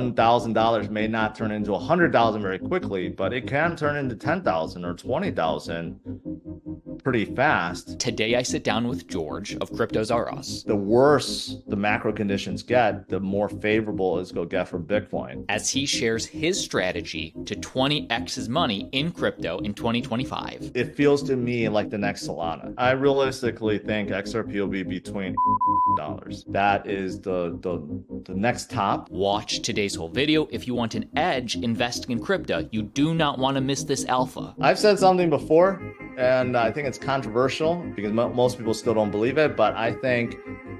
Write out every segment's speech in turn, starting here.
$1,000 may not turn into 100,000 very quickly, but it can turn into 10,000 or 20,000 pretty fast. Today, I sit down with George of Cryptos R Us The worse the macro conditions get, the more favorable it's going to get for Bitcoin. as he shares his strategy to 20x his money in crypto in 2025. It feels to me like the next Solana. I realistically think XRP will be between dollars. That is the next top. Watch today's whole video if you want an edge investing in crypto. You do not want to miss this alpha. I've said something before, and I think it's controversial because most people still don't believe it, but I think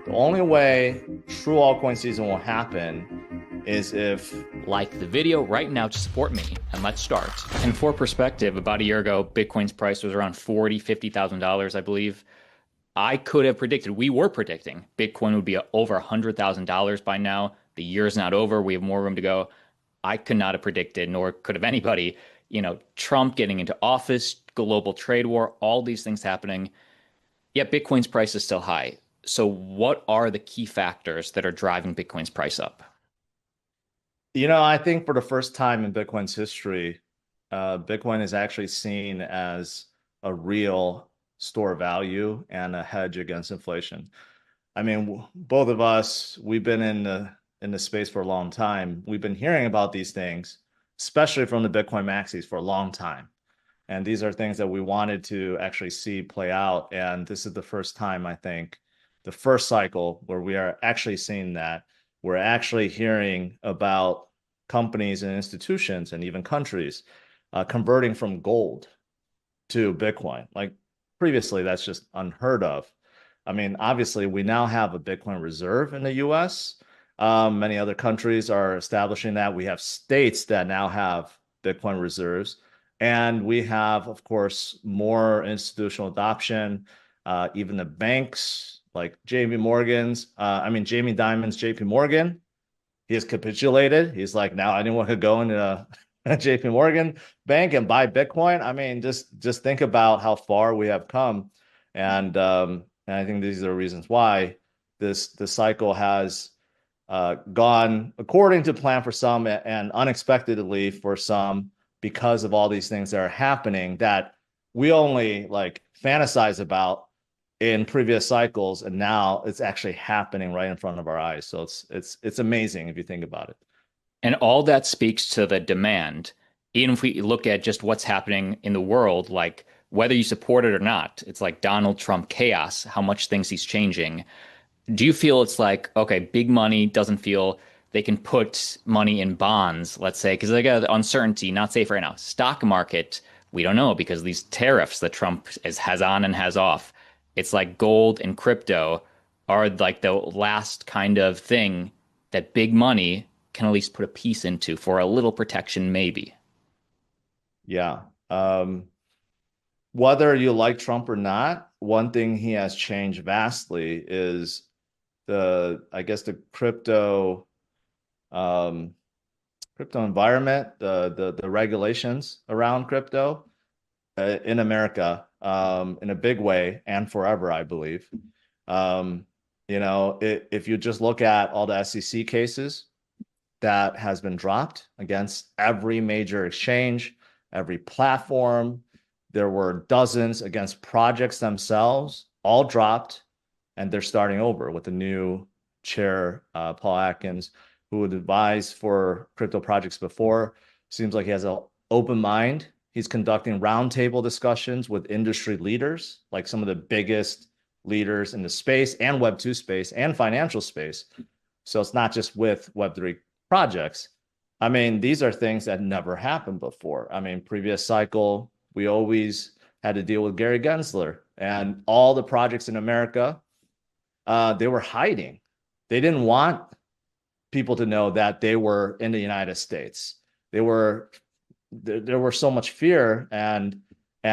the only way true altcoin season will happen is if... Like the video right now to support me, and let's start. And for perspective, about a year ago, Bitcoin's price was around $40,000, $50,000, I believe. I could have predicted, we were predicting, Bitcoin would be over $100,000 by now. The year's not over. We have more room to go. I could not have predicted, nor could have anybody, Trump getting into office, global trade war, all these things happening. Yet Bitcoin's price is still high. So what are the key factors that are driving Bitcoin's price up? I think for the first time in Bitcoin's history, Bitcoin is actually seen as a real store of value and a hedge against inflation. I mean, both of us, we've been in the space for a long time. We've been hearing about these things, especially from the Bitcoin maxis, for a long time. And these are things that we wanted to actually see play out. And this is the first time, I think, the first cycle where we are actually seeing that. We're actually hearing about companies and institutions and even countries converting from gold to Bitcoin. Like previously, that's just unheard of. I mean, obviously, we now have a Bitcoin reserve in the US. Many other countries are establishing that. We have states that now have Bitcoin reserves. And we have, of course, more institutional adoption. Even the banks like Jamie Dimon's JP Morgan, he has capitulated. He's like, now I didn't want to go into a JP Morgan bank and buy Bitcoin. I mean, just think about how far we have come. And I think these are the reasons why the cycle has gone according to plan for some and unexpectedly for some, because of all these things that are happening that we only like fantasize about in previous cycles, and now it's actually happening right in front of our eyes. So it's amazing if you think about it. And all that speaks to the demand. Even if we look at just what's happening in the world, like whether you support it or not, it's like Donald Trump chaos, how much things he's changing. Do you feel it's like, okay, big money doesn't feel they can put money in bonds, let's say, because they got uncertainty, not safe right now. Stock market, we don't know because these tariffs that Trump has on and has off. It's like gold and crypto are like the last kind of thing that big money can at least put a piece into for a little protection, maybe. Yeah. Whether you like Trump or not, one thing he has changed vastly is the crypto environment, the regulations around crypto in America in a big way and forever, I believe. If you just look at all the SEC cases that has been dropped against every major exchange, every platform, there were dozens against projects themselves, all dropped, and they're starting over with the new chair, Paul Atkins, who had advised for crypto projects before. Seems like he has an open mind. He's conducting roundtable discussions with industry leaders, like some of the biggest leaders in the space and Web2 space and financial space. So it's not just with Web3 projects. I mean, these are things that never happened before. I mean, previous cycle, we always had to deal with Gary Gensler and all the projects in America. They were hiding. They didn't want people to know that they were in the United States. There were so much fear and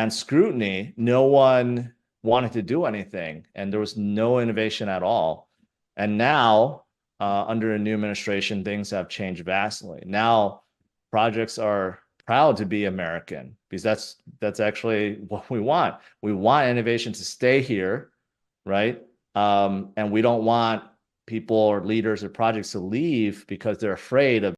scrutiny. No one wanted to do anything, and there was no innovation at all. And now, under a new administration, things have changed vastly. Now, projects are proud to be American because that's actually what we want. We want innovation to stay here, right? And we don't want people or leaders or projects to leave because they're afraid of